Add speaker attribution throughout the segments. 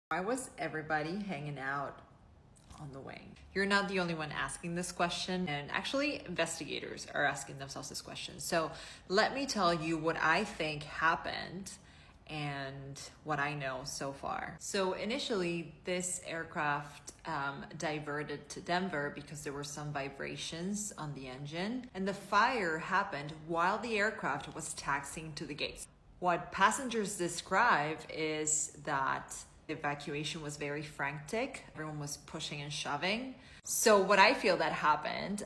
Speaker 1: Why was everybody hanging out on the wing? You're not the only one asking this question, and actually investigators are asking themselves this question. So let me tell you what I think happened and what I know so far. So initially, this aircraft diverted to Denver because there were some vibrations on the engine, and the fire happened while the aircraft was taxiing to the gates. What passengers describe is that the evacuation was very frantic. Everyone was pushing and shoving. So what I feel that happened,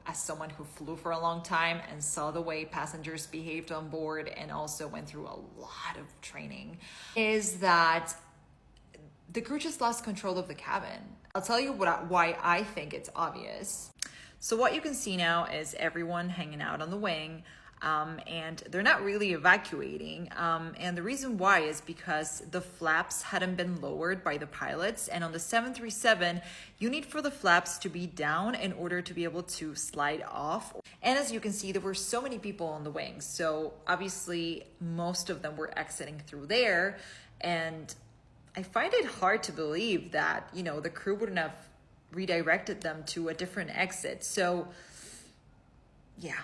Speaker 1: as someone who flew for a long time and saw the way passengers behaved on board and also went through a lot of training, is that the crew just lost control of the cabin. I'll tell you why I think it's obvious. So what you can see now is everyone hanging out on the wing. And they're not really evacuating. And the reason why is because the flaps hadn't been lowered by the pilots. And on the 737, you need for the flaps to be down in order to be able to slide off. And as you can see, there were so many people on the wing. So obviously, most of them were exiting through there. And I find it hard to believe that, the crew wouldn't have redirected them to a different exit. So, yeah.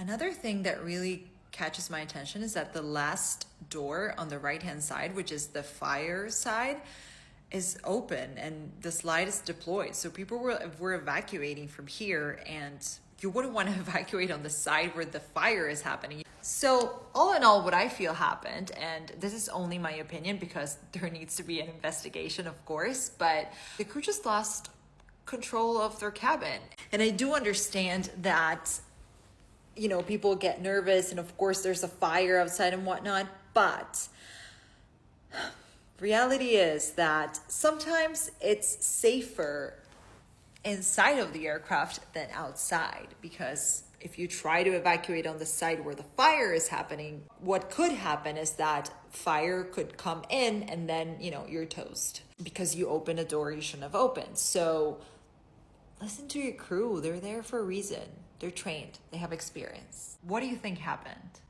Speaker 1: Another thing that really catches my attention is that the last door on the right-hand side, which is the fire side, is open and the slide is deployed. So people were evacuating from here, and you wouldn't want to evacuate on the side where the fire is happening. So all in all, what I feel happened, and this is only my opinion because there needs to be an investigation, of course, but the crew just lost control of their cabin. And I do understand that people get nervous, and of course there's a fire outside and whatnot, but reality is that sometimes it's safer inside of the aircraft than outside, because if you try to evacuate on the side where the fire is happening, what could happen is that fire could come in and then, you're toast because you open a door you shouldn't have opened. So listen to your crew. They're there for a reason. They're trained. They have experience. What do you think happened?